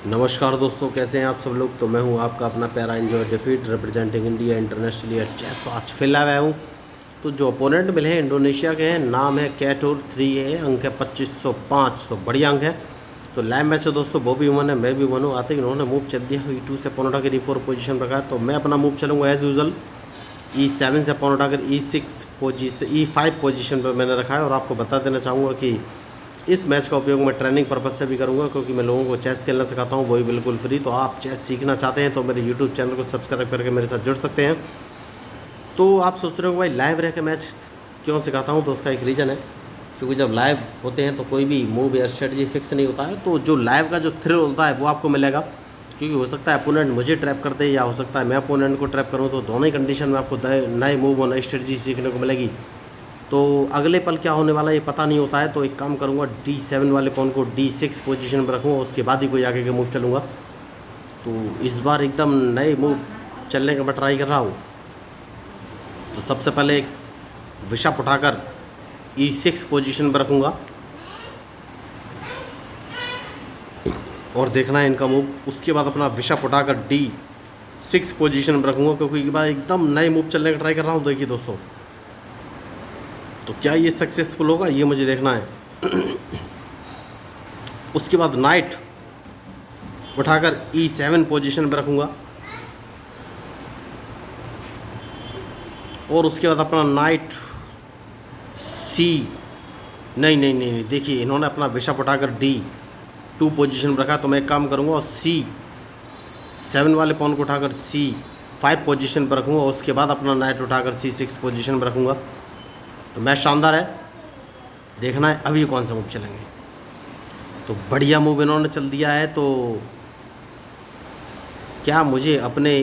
नमस्कार दोस्तों, कैसे हैं आप सब लोग। तो मैं हूं आपका अपना प्यारा enjoy defeat representing India internationally at chess. तो आज फिर आया हूं। तो जो अपोनेंट मिले हैं इंडोनेशिया के हैं, नाम है कैटूर 3 है, अंक है 2505। तो बढ़िया अंक है। तो लाइव मैच है दोस्तों, वो भी वन है, मैं भी वन हूँ। आते ही इन्होंने मूव चल दिया E2 से पोनोटा के E4 पोजीशन रखा है। तो मैं अपना मूव चलूँगा एज यूजल E7 से पोनोटा के E6 पोजीशन E5 पोजीशन पर मैंने रखा है। और आपको बता देना चाहूँगा कि इस मैच का उपयोग मैं ट्रेनिंग पर्पज़ से भी करूंगा, क्योंकि मैं लोगों को चेस खेलना सिखाता हूं, वो भी बिल्कुल फ्री। तो आप चेस सीखना चाहते हैं तो मेरे यूट्यूब चैनल को सब्सक्राइब करके मेरे साथ जुड़ सकते हैं। तो आप सोच रहे हो भाई लाइव रह के मैच क्यों सिखाता हूं, तो उसका एक रीज़न है, क्योंकि जब लाइव होते हैं तो कोई भी मूव या स्ट्रेटजी फिक्स नहीं होता है। तो जो लाइव का जो थ्रिल होता है वो आपको मिलेगा, क्योंकि हो सकता है अपोनेंट मुझे ट्रैप कर दे या हो सकता है मैं अपोनेंट को ट्रैप करूँ। तो दोनों ही कंडीशन में आपको नए मूव और नई स्ट्रेटजी सीखने को मिलेगी। तो अगले पल क्या होने वाला है ये पता नहीं होता है। तो एक काम करूँगा, D7 वाले पॉन को D6 पोजीशन पर रखूँगा, उसके बाद ही कोई आगे के मूव चलूँगा। तो इस बार एकदम नए मूव चलने का मैं ट्राई कर रहा हूँ। तो सबसे पहले एक बिशप उठाकर E6 पोजीशन पर रखूँगा और देखना है इनका मूव। उसके बाद अपना बिशप उठाकर D6 पोजीशन पर रखूँगा, क्योंकि एक बार एकदम नए मूव चलने का ट्राई कर रहा हूँ। देखिए दोस्तों, तो क्या ये सक्सेसफुल होगा ये मुझे देखना है। उसके बाद नाइट उठाकर E7 पोजीशन पर रखूँगा और उसके बाद अपना नाइट सी नहीं, देखिए इन्होंने अपना बिशप उठाकर D2 पोजीशन पर रखा। तो मैं एक काम करूँगा और C7 वाले पॉन को उठाकर C5 पोजीशन पर रखूँगा। उसके बाद अपना नाइट उठाकर C6 पोजीशन पर रखूँगा। तो मैच शानदार है, देखना है अभी कौन सा मूव चलेंगे। तो बढ़िया मूव इन्होंने चल दिया है। तो क्या मुझे अपने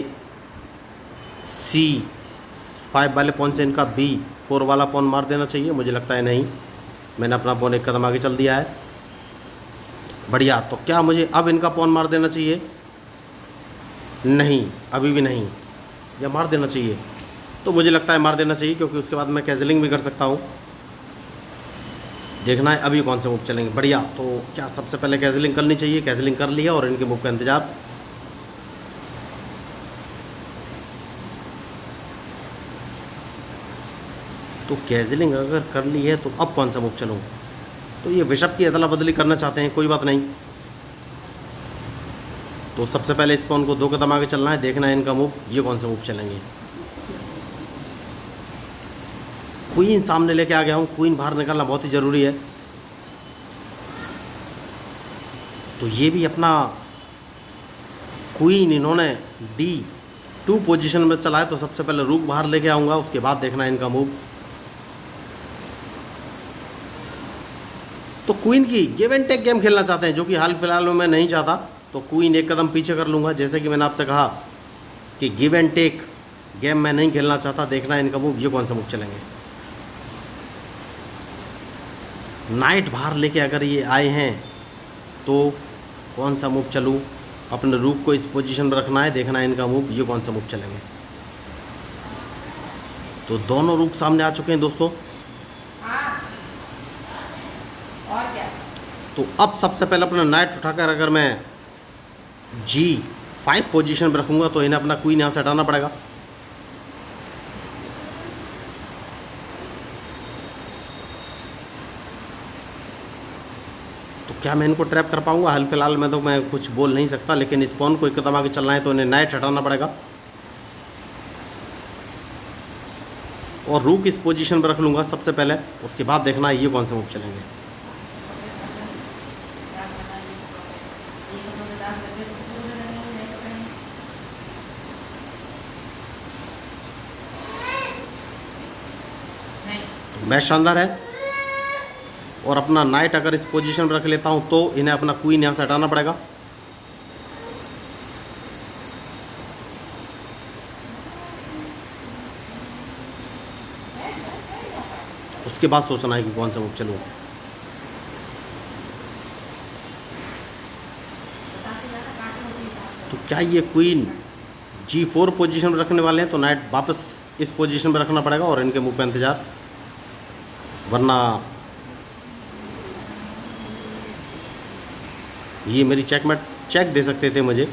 C5 वाले पॉन से इनका B4 वाला पॉन मार देना चाहिए? मुझे लगता है नहीं, मैंने अपना पॉन एक कदम आगे चल दिया है। बढ़िया। तो क्या मुझे अब इनका पॉन मार देना चाहिए? नहीं, अभी भी नहीं, या मार देना चाहिए? तो मुझे लगता है मार देना चाहिए, क्योंकि उसके बाद मैं कैजलिंग भी कर सकता हूँ। देखना है अभी कौन से मूव चलेंगे। बढ़िया। तो क्या सबसे पहले कैजलिंग करनी चाहिए? कैजलिंग कर लिया और इनके मूव का इंतजार। तो कैजलिंग अगर कर ली है तो अब कौन सा मूव चलूँ? तो ये बिशप की अदला बदली करना चाहते हैं, कोई बात नहीं। तो सबसे पहले इस पॉन को 2 कदम आगे चलना है, देखना है इनका मूव, ये कौन सा मूव चलेंगे। क्वीन सामने लेके आ गया हूँ, क्वीन बाहर निकालना बहुत ही ज़रूरी है। तो ये भी अपना क्वीन इन्होंने D2 पोजीशन में चला है। तो सबसे पहले रूक बाहर लेके आऊँगा, उसके बाद देखना है इनका मूव। तो क्वीन की गिव एंड टेक गेम खेलना चाहते हैं, जो कि हाल फिलहाल में मैं नहीं चाहता। तो क्वीन एक कदम पीछे कर लूँगा, जैसे कि मैंने आपसे कहा कि गिव एंड टेक गेम मैं नहीं खेलना चाहता। देखना है इनका मूव, ये कौन सा मूव चलेंगे। नाइट बाहर लेके अगर ये आए हैं तो कौन सा मूव चलूँ? अपने रूक को इस पोजीशन पर रखना है, देखना है इनका मूव, ये कौन सा मूव चलेंगे। तो दोनों रूक सामने आ चुके हैं दोस्तों। और क्या? तो अब सबसे पहले अपना नाइट उठाकर अगर मैं G5 पोजीशन पर रखूँगा तो इन्हें अपना क्वीन यहाँ से हटाना पड़ेगा। तो क्या मैं इनको ट्रैप कर पाऊँगा? हाल फिलहाल में तो मैं कुछ बोल नहीं सकता, लेकिन इस पॉन को एक कदम आगे चलना है तो इन्हें नाइट हटाना पड़ेगा और रूक इस पोजीशन पर रख लूँगा सबसे पहले। उसके बाद देखना है ये कौन सा मूव चलेंगे। तो मैच शानदार है। और अपना नाइट अगर इस पोजीशन पर रख लेता हूं तो इन्हें अपना क्वीन यहां से हटाना पड़ेगा। उसके बाद सोचना है कि कौन सा मूव चलूं। तो क्या ये क्वीन G4 पोजीशन पर रखने वाले हैं? तो नाइट वापस इस पोजीशन पर रखना पड़ेगा और इनके मूव का इंतजार, वरना ये मेरी चेकमेट चेक दे सकते थे मुझे।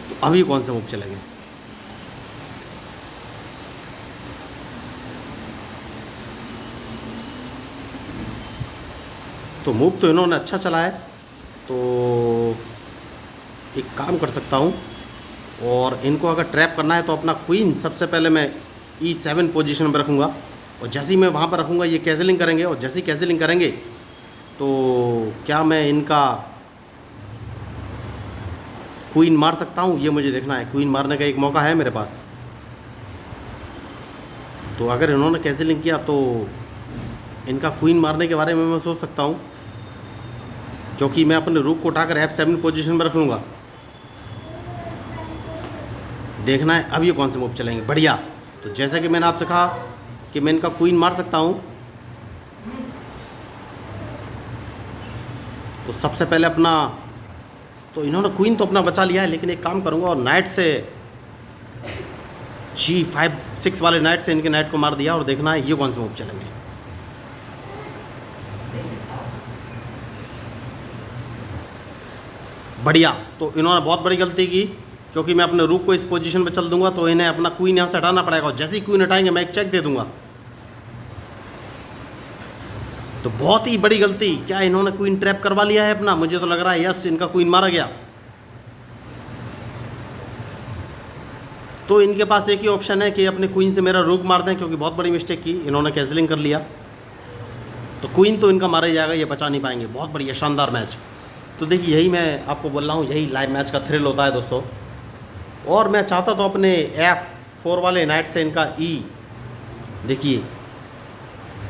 तो अभी कौन से मूव चलेंगे? तो मूव तो इन्होंने अच्छा चला है, तो एक काम कर सकता हूँ, और इनको अगर ट्रैप करना है तो अपना क्वीन सबसे पहले मैं E7 पोजीशन पर रखूँगा, और जैसे ही मैं वहाँ पर रखूँगा ये कैंसिलिंग करेंगे, और जैसे ही कैंसिलिंग करेंगे तो क्या मैं इनका क्वीन मार सकता हूँ, ये मुझे देखना है। क्वीन मारने का एक मौका है मेरे पास। तो अगर इन्होंने कैंसिलिंग किया तो इनका क्वीन मारने के बारे में मैं सोच सकता हूँ, क्योंकि मैं अपने रूक को उठाकर F7 पोजीशन पर रख लूँगा। देखना है अब ये कौन से मूव चलेंगे। बढ़िया। तो जैसा कि मैंने आपसे कहा कि मैं इनका क्वीन मार सकता हूँ, तो सबसे पहले अपना, तो इन्होंने क्वीन तो अपना बचा लिया है, लेकिन एक काम करूँगा और नाइट से G5-6 वाले नाइट से इनके नाइट को मार दिया, और देखना है ये कौन से मूव चलेंगे। बढ़िया। तो इन्होंने बहुत बड़ी गलती की, क्योंकि मैं अपने रूक को इस पोजीशन पे चल दूंगा तो इन्हें अपना क्वीन यहाँ से हटाना पड़ेगा, और जैसे ही क्वीन हटाएंगे मैं एक चेक दे दूंगा। तो बहुत ही बड़ी गलती। क्या इन्होंने क्वीन ट्रैप करवा लिया है अपना? मुझे तो लग रहा है यस, इनका क्वीन मारा गया। तो इनके पास एक ही ऑप्शन है कि अपने क्वीन से मेरा रूक मार दें, क्योंकि बहुत बड़ी मिस्टेक की इन्होंने, कैंसिलिंग कर लिया। तो क्वीन तो इनका मारा ही जाएगा, ये बचा नहीं पाएंगे। बहुत बढ़िया, शानदार मैच। तो देखिए यही मैं आपको बोल रहा हूँ, यही लाइव मैच का थ्रिल होता है दोस्तों। और मैं चाहता तो अपने F4 वाले नाइट से इनका E, देखिए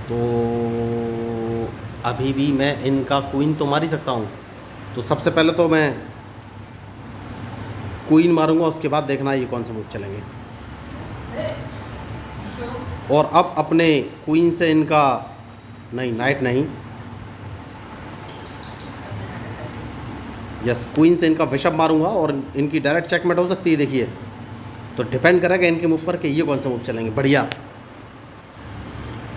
तो अभी भी मैं इनका क्वीन तो मार ही सकता हूँ। तो सबसे पहले तो मैं क्वीन मारूंगा, उसके बाद देखना ये कौन से मूव चलेंगे। और अब अपने क्वीन से इनका, नहीं नाइट नहीं, यस क्वीन से इनका बिशप मारूंगा, और इनकी डायरेक्ट चेकमेट हो सकती है। देखिए तो डिपेंड करेगा इनके मूव पर कि ये कौन से मूव चलेंगे। बढ़िया।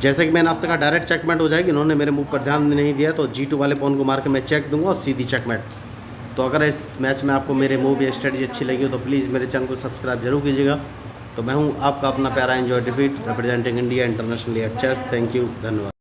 जैसे कि मैंने आपसे कहा डायरेक्ट चेकमेट हो जाएगी। इन्होंने मेरे मूव पर ध्यान नहीं दिया, तो G2 वाले पॉन को मार के मैं चेक दूंगा और सीधी चेकमेट। तो अगर इस मैच में आपको मेरे मूव या स्ट्रेटजी अच्छी लगी हो तो प्लीज़ मेरे चैनल को सब्सक्राइब जरूर कीजिएगा। तो मैं हूँ आपका अपना प्यारा enjoy defeat, representing India internationally at chess. Thank you, धन्यवाद।